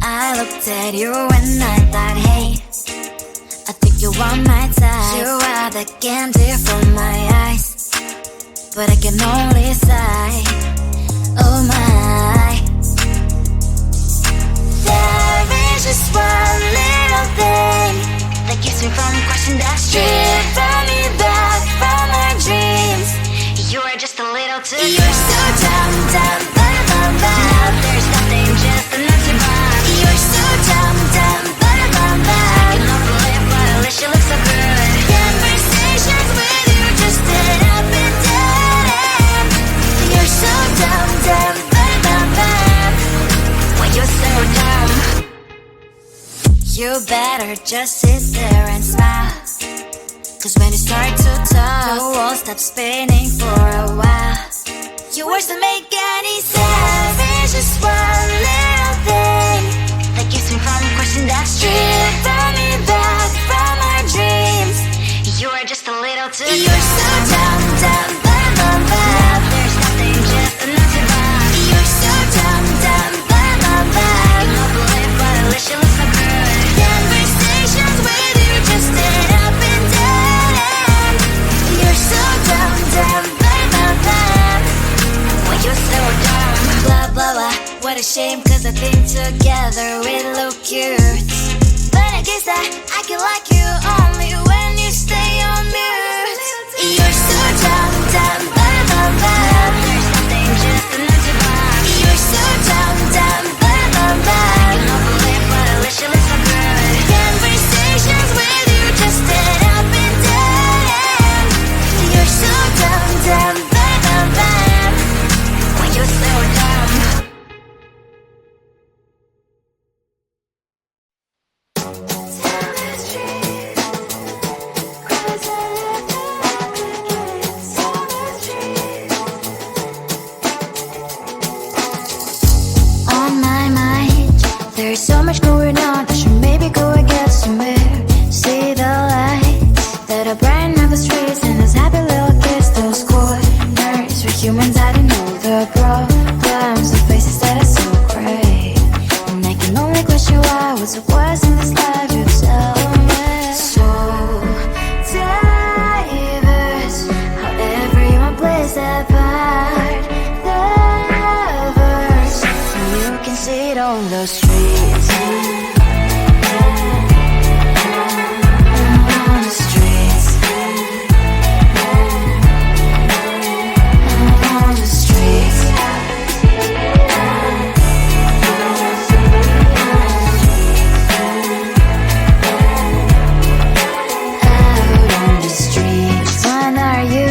I looked at you and I thought, hey, I think you are my type. You are the candy from my eyes, but I can only sigh, oh my. There is just one little thing that keeps me from crossing that street. Drive me back from my dreams. You are just a little too good. You're so dumb, dumb, bum, bum, bum. Now there's nothing, just enough to buy. You're so dumb, dumb, bum, bum, bum. I can overlap, but at least you look so good. Conversations with you just end up in dead end. You're so dumb, dumb, bum, bum, bum. Why you're so dumb? You better just sit there and smile, 'cause when you start to talk, the world stops spinning for a while. Your words don't make any sense. There's just one little thing that keeps me from crossing that street. Throw me back from our dreams. You are just a little too good. You're so dumb, dumb, bum, bum, bum. There's nothing, just enough to buy. You're so dumb, dumb, bum, bum, bum. You know believe, but at least you look so good. Conversations with you just end up in dead end. You're so dumb, dumb, bum, bum, bum. Why you're so dumb? Blah, blah, blah. What a shame, 'cause I think together we look cute. But I guess that I can like you only when you stay on mute. You're so dumb, dumb, bum, bum, bum. There's nothing, just enough to buy. You're so dumb, dumb, bum, bum, bum. You know believe, but at least you look so good. Conversations with you just end up in dead end. You're so dumb, dumb, bum, bum, bum. Why you're so dumb? On my mind, there's so much going on. I should maybe go and get somewhere. See the lights that are brighten up the streets, and those happy little kids, those corners where humans hiding all the problems, the faces that are so great. And I can only question why, what's the worst in this life, you tell me. So diverse, how everyone plays their part. Lovers, you can see it on the streets. On the streets. On the streets. Out on the streets. Which one are you?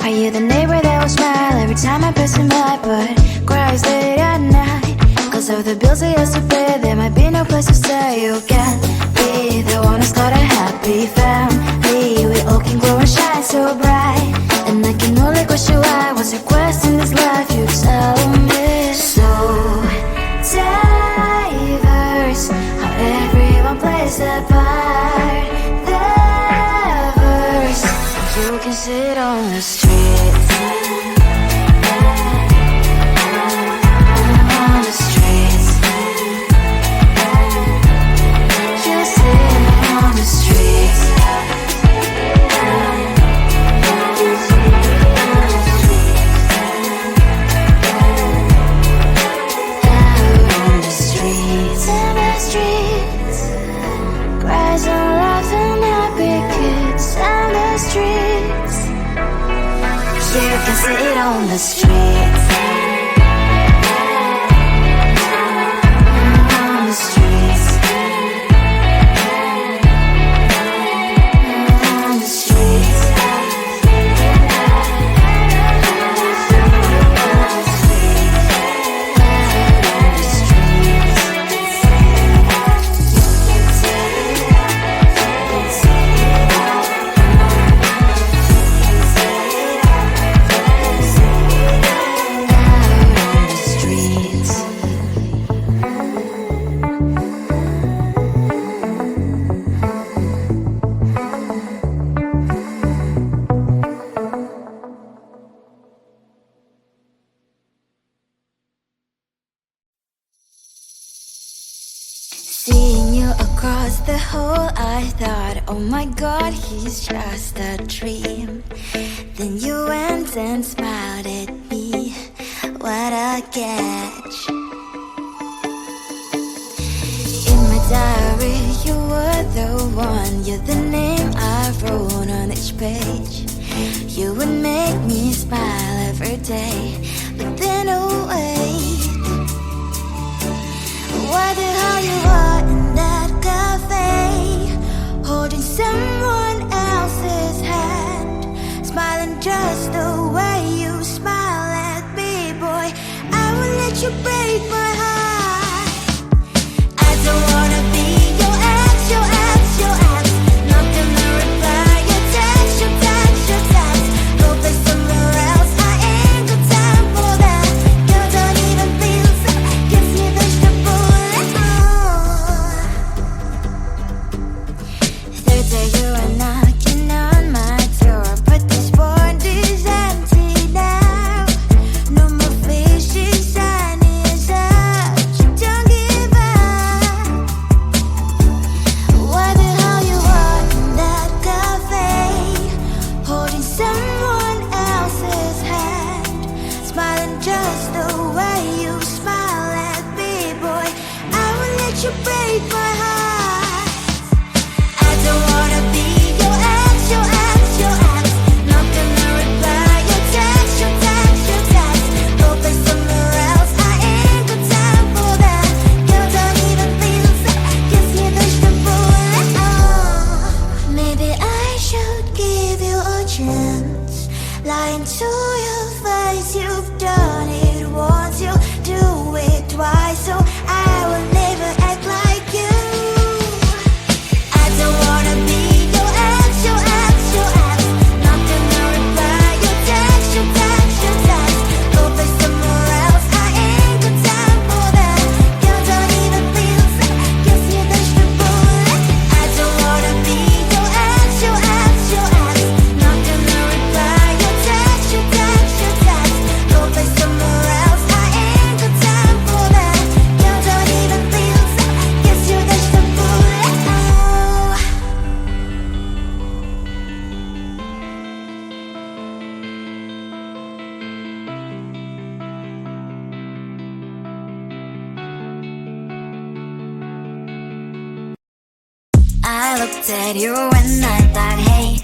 Are you the neighbor that will smile every time I pass him by, but cries late at night 'cause of the bills he has to pay? There might be no place to stay. You can be the one who's got a happy family. We all can glow and shine so bright, and I can only question why, what's your quest in this life, you tell me. So diverse, how everyone plays their part. Lovers, you can sit on the streets. On the streets. You sit on the streets. Out on the streets. In the streets. Cries and laughs and happy kids. On the streets. You can sit on the streets. On the streets. On the streets. Seeing you across the hall, I thought, oh my god, he's just a dream. Then you went and smiled at me. What a catch. In my diary, you were the one. You're the name I wrote on each page. You would make me smile every day. But then, oh wait, what the hell you are in that cafe, holding someone else's hand, smiling just the way you smile at me, boy. I will let you break my heart. I don't wanna be your ex, your ex, your ex. Not gonna reply your text, your text, your text. Go play somewhere else, I ain't got time for that. Girl, don't even feel so, kiss me vegetable. Third day you are knocking on my door, but this phone is empty now. No more faces, sun is up. You don't give up. What the hell you are in that cafe, holding someone else's hand, smiling just the way you smile at me, boy. I will let you break my heart. I don't wanna be your ex, your ex, your ex. Not gonna reply your text, your text, your text. Go play somewhere else, I ain't got time for that. Girl, don't even feel so, kiss me vegetable. Maybe I should give you a chance. Lying to your face, you've done it once, you do it twice, so I will never act like you. I don't wanna be your ex, your ex, your ex. Not gonna reply your text, your text, your text. Go play somewhere else, I ain't got time for that. Girl, don't even feel so, kiss me vegetable. I don't wanna be your ex, your ex, your ex. Not gonna reply your text, your text, your text. Go play somewhere else, I ain't got time for that. Girl, don't even feel so, kiss you vegetable. I looked at you and I thought, hey,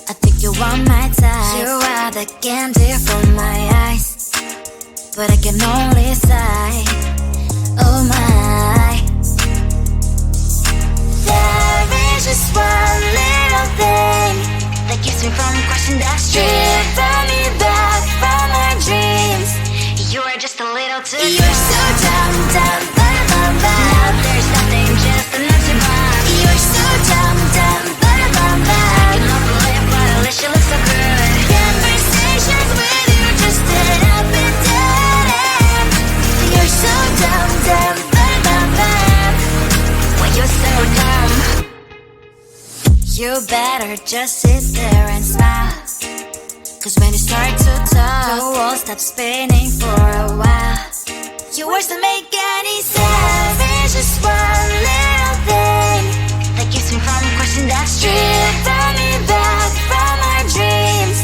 I think you want my type. You are the candy from my eyes, but I can only sigh. Oh my. There is just one little thing that keeps me from crossing that street. Drive me back from my dreams. You are just a little too young. You're so dumb, dumb, dumb, dumb, dumb. Now there's nothing, just enough to buy. You're so dumb, dumb, dumb, dumb, dumb. I cannot believe, but at least you look so good. Conversations with you just end up in dead end. You're so dumb, dumb, dumb, dumb, dumb. Why you're so dumb? You better just sit there and smile, 'cause when you start to talk, the world stops spinning for a while. Your words don't make any sense. There's just one little thing that keeps me from crossing that street. Turn me back from my dreams.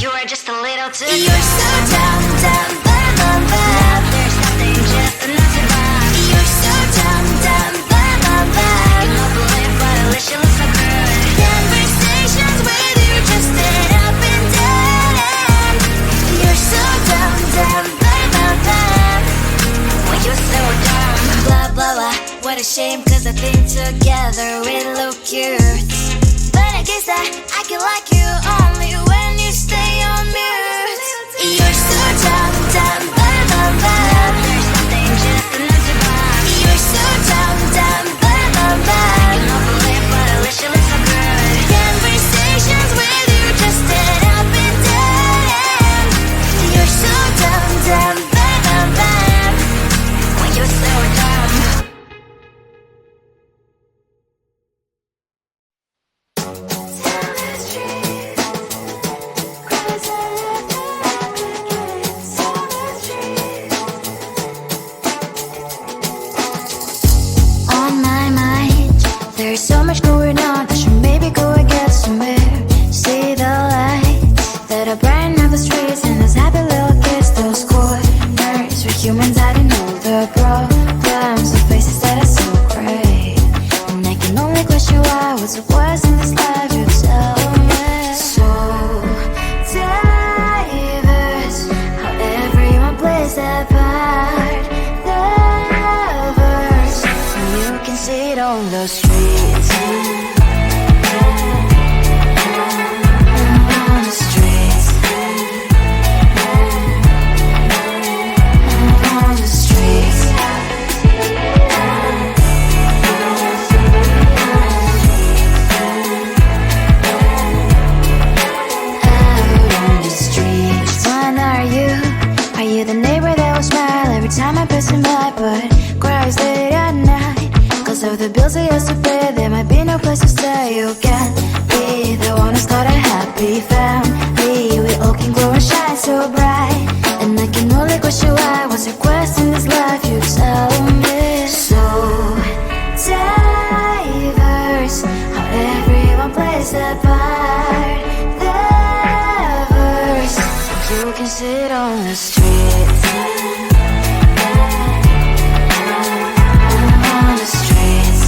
You are just a little too young. You're so dumb, dumb, dumb, dumb, dumb. Now there's nothing, just enough to buy. You're so dumb, dumb, dumb, dumb, dumb. I cannot believe, but at least you look so good. Conversations with you just end up in dead end. You're so dumb, dumb, dumb, dumb, dumb. Why you're so dumb? Blah, blah, blah. What a shame, 'cause I think together we look cute. But I guess I can like you only when you stay on mute. You're so dumb, dumb, dumb, dumb, dumb. There's nothing, just enough to buy. You're so dumb, dumb, dumb, dumb, dumb. I cannot believe, but at least you look so good. Conversations with you just end up in dead end. You're so dumb, dumb, dumb, dumb, dumb. Why you're so dumb? on my mind. There's so much going on, I should maybe go and get somewhere. See the lights that are brighten up the streets, and those happy little kids, those corners where humans hiding all the problems, the faces that are so gray. And I can only question why, what's the worst in this life, you tell me. So diverse, how everyone plays their part. The verse, and you can see it on the streets. On the streets. On the streets. Are you the neighbor that will smile every time I pass him by, but cries late at night? Cause of the bills I used to pay, there might be no place to stay. You can be the one who's got a happy family. We all can glow and shine so bright, and I can only question why, what's your quest in this life, you tell me. So diverse, how everyone plays their part. The verse, you can sit on the streets. On the streets.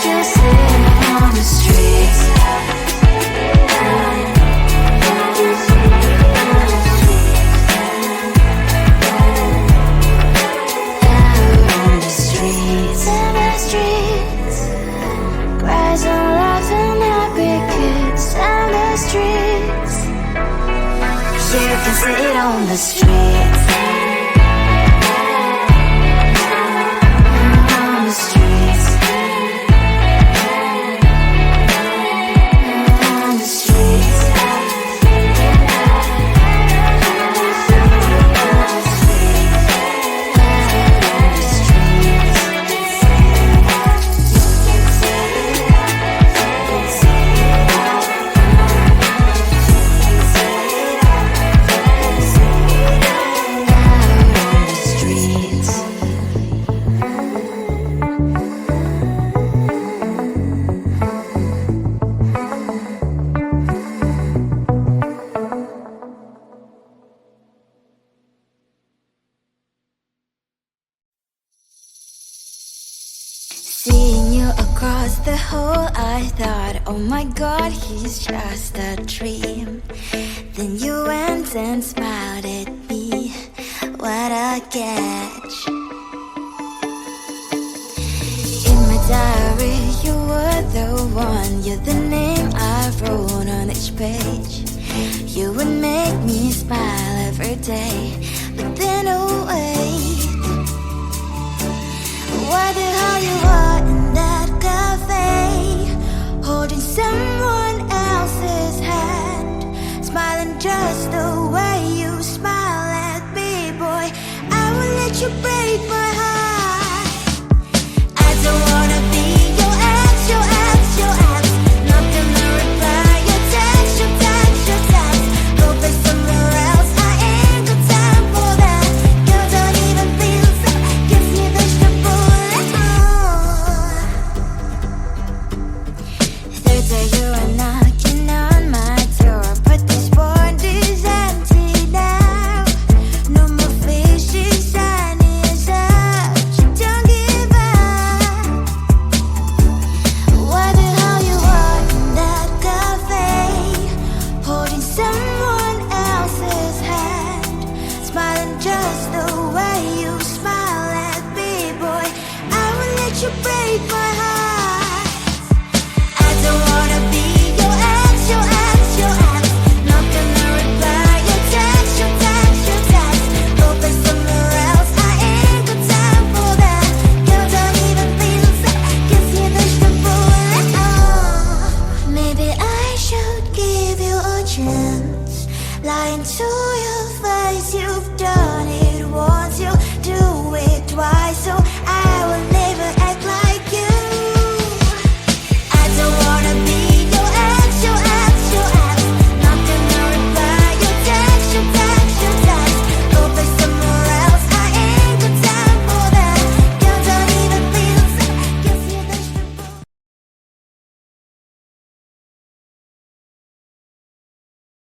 You sit on the streets. Out on the streets. In the streets. Cries and laughs and happy kids. On the streets. You can sit on the streets. On the streets. On the streets. Seeing you across the hall, I thought, oh my god, he's just a dream. Then you went and smiled at me. What a catch. In my diary, you were the one. You're the name I wrote on each page. You would make me smile every day. But then, oh wait, why the hell you are in that cafe, holding someone else's hand, smiling just the way you smile at me, boy. I will let you break my heart. I don't wanna be your ex, your ex, your ex. Not gonna reply your text, your text, your text. Go play somewhere else, I ain't got time for that. You don't even feel so, gives me vegetable. Third day you are knocking on my door, but this board is empty now. No more fishes, shiny as up. You don't give up. Why the hell you are in that cafe, holding someone else's hand, smiling just the way you smile at me, boy. I will let you break